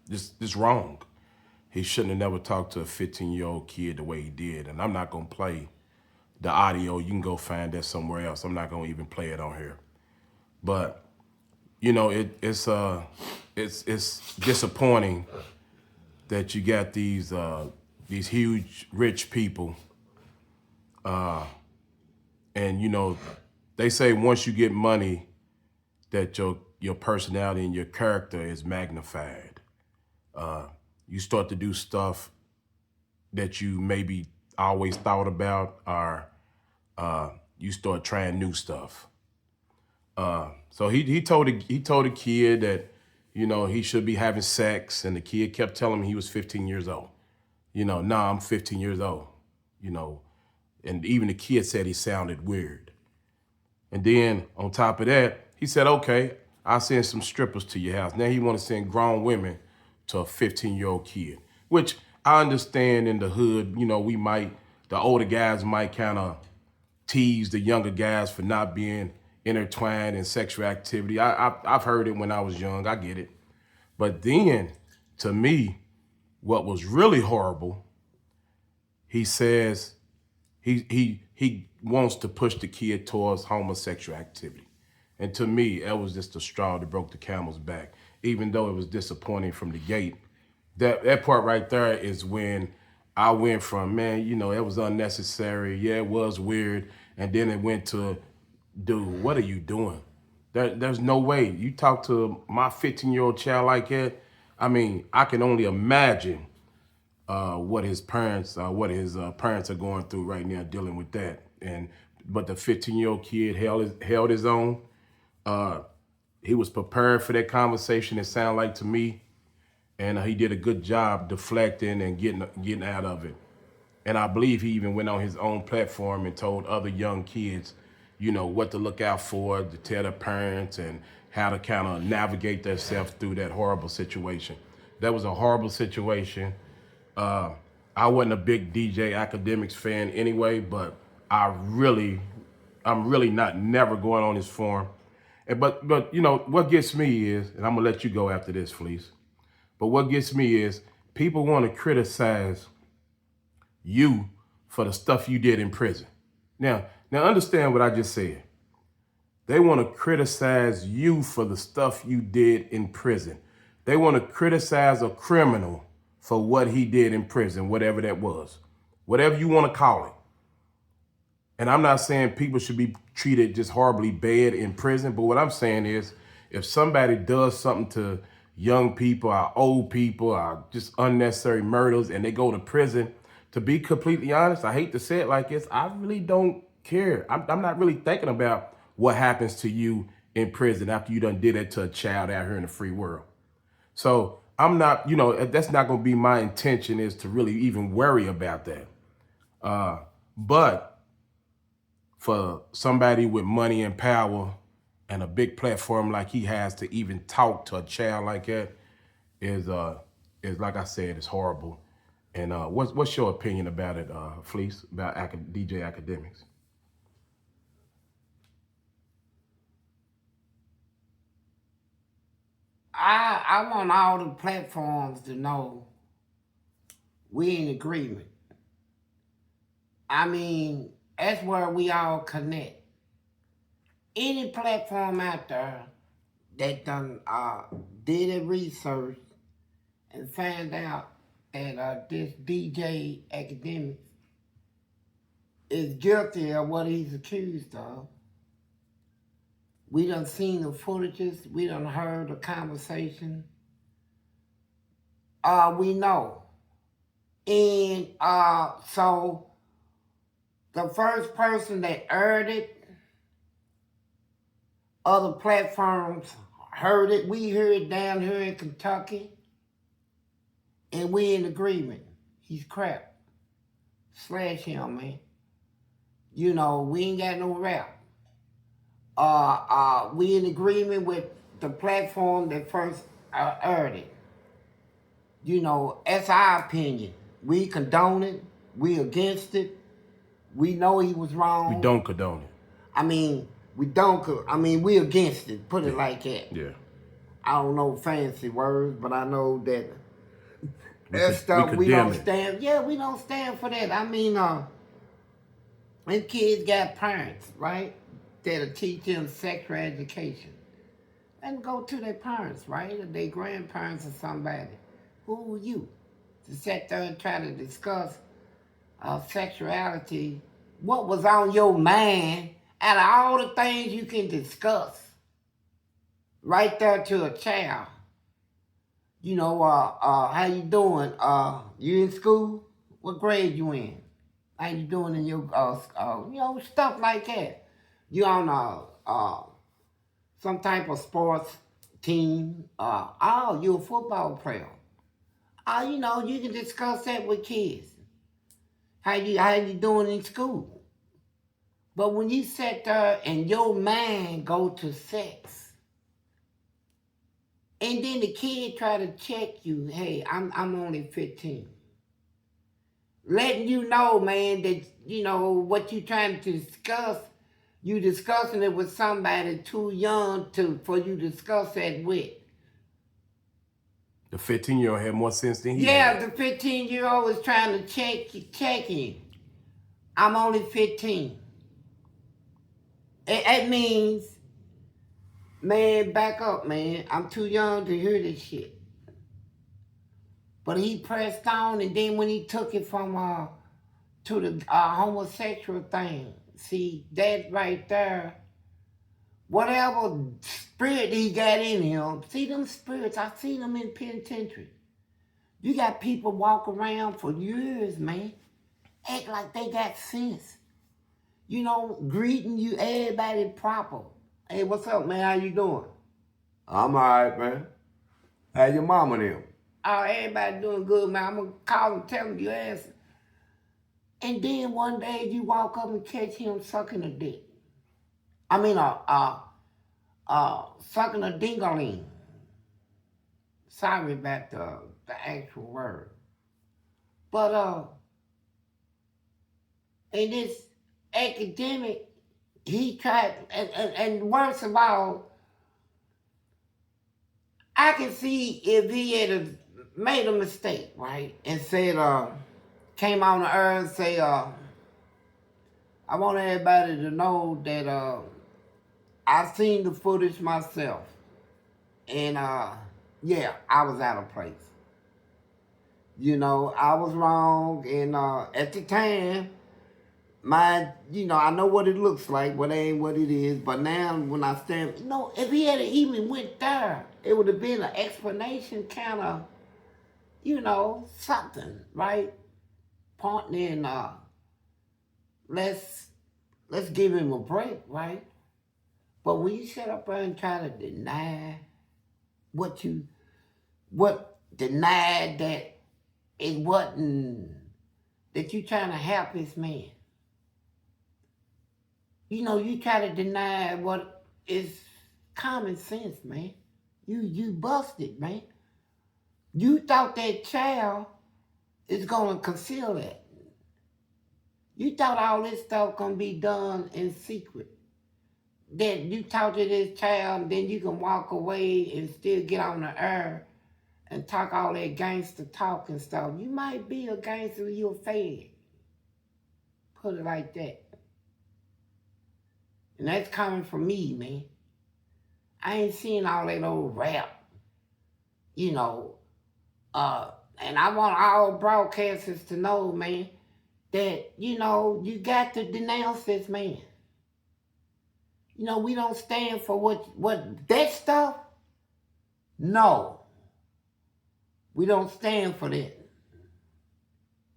just wrong. He shouldn't have never talked to a 15-year-old kid the way he did. And I'm not gonna play the audio. You can go find that somewhere else. I'm not gonna even play it on here. But you know, it's disappointing that you got these huge rich people, and you know, they say once you get money, that your personality and your character is magnified. You start to do stuff that you maybe always thought about, or you start trying new stuff. So he told a kid that, you know, he should be having sex, and the kid kept telling him he was 15 years old. You know, nah, I'm 15 years old. You know, and even the kid said he sounded weird. And then on top of that, he said, okay, I'll send some strippers to your house. Now he want to send grown women to a 15-year-old kid, which I understand in the hood, you know, the older guys might kind of tease the younger guys for not being intertwined in sexual activity. I've heard it when I was young, I get it. But then, to me, what was really horrible, he says he wants to push the kid towards homosexual activity. And to me, that was just the straw that broke the camel's back. Even though it was disappointing from the gate, that part right there is when I went from, man, you know, it was unnecessary. Yeah, it was weird. And then it went to, dude, what are you doing? There's no way. You talk to my 15-year-old child like that. I mean, I can only imagine what his parents are going through right now dealing with that. But the 15-year-old kid held his own. He was prepared for that conversation, it sounded like to me. And he did a good job deflecting and getting out of it. And I believe he even went on his own platform and told other young kids, you know, what to look out for, to tell their parents, and how to kind of navigate themselves through that horrible situation. That was a horrible situation. I wasn't a big DJ Akademiks fan anyway, but I'm really not never going on his forum. But you know, what gets me is, and I'm gonna let you go after this, Fleece. But what gets me is people want to criticize you for the stuff you did in prison. Now understand what I just said. They want to criticize you for the stuff you did in prison. They want to criticize a criminal for what he did in prison, whatever that was, whatever you want to call it. And I'm not saying people should be treated just horribly bad in prison, but what I'm saying is if somebody does something to young people or old people or just unnecessary murders and they go to prison, to be completely honest, I hate to say it like this, I really don't care. I'm not really thinking about what happens to you in prison after you done did it to a child out here in the free world. So I'm not, you know, that's not going to be my intention, is to really even worry about that. But for somebody with money and power and a big platform like he has to even talk to a child like that is like I said, it's horrible. And what's your opinion about it, Fleece, about DJ Akademiks? I want all the platforms to know we in agreement. I mean, that's where we all connect. Any platform out there that done did a research and found out that this DJ Academics is guilty of what he's accused of. We done seen the footages, we done heard the conversation. We know. And so the first person that heard it, other platforms heard it. We heard it down here in Kentucky. And we in agreement. He's crap. Slash him, man. You know, we ain't got no rap. We in agreement with the platform that first heard it. You know, that's our opinion. We condone it. We against it. We know he was wrong. We don't condone it. I mean, we don't. I mean, we against it. Put it like that. Yeah. I don't know fancy words, but I know that We that could we stuff we condemn don't it. stand. Yeah, we don't stand for that. I mean, when kids got parents, right, that'll teach them sexual education, and go to their parents, right, or their grandparents or somebody. Who are you to sit there and try to discuss sexuality? What was on your mind out of all the things you can discuss? Right there to a child. You know, how you doing? You in school? What grade you in? How you doing in your, stuff like that. You on some type of sports team? You a football player? You can discuss that with kids. How you doing in school? But when you sit there and your mind go to sex, and then the kid try to check you, hey, I'm only 15. Letting you know, man, that, what you trying to discuss, you discussing it with somebody too young for you to discuss that with. The 15-year-old had more sense than he Yeah, had. the 15-year-old is trying to check him. I'm only 15. It means, man, back up, man. I'm too young to hear this shit. But he pressed on, and then when he took it from to the homosexual thing, see, that right there, whatever spirit he got in him, see them spirits, I see them in penitentiary. You got people walk around for years, man, act like they got sense. Greeting you, everybody proper. Hey, what's up, man? How you doing? I'm all right, man. How your mama and them? Oh, everybody doing good, man. I'm going to call and tell him you answer. And then one day you walk up and catch him sucking a dick. I mean, sucking a dingaling. Sorry about the actual word. But, in this academic, he tried, and worst of all, I can see if he had made a mistake, right? And said, came on the earth and say, I want everybody to know that I've seen the footage myself. And yeah, I was out of place. I was wrong, and at the time, I know what it looks like, but it ain't what it is. But now, when I stand, if he had even went there, it would have been an explanation, kind of, something, right? Pointing in, let's give him a break, right? But when you sit up there and try to deny deny that it wasn't, that you trying to help this man. You try to deny what is common sense, man. You busted, man. You thought that child is gonna conceal that. You thought all this stuff gonna be done in secret. That you talk to this child, and then you can walk away and still get on the air and talk all that gangster talk and stuff. You might be a gangster, you're fed. Put it like that. And that's coming from me, man. I ain't seen all that old rap, and I want all broadcasters to know, man, that, you got to denounce this man. We don't stand for what that stuff. No. We don't stand for that.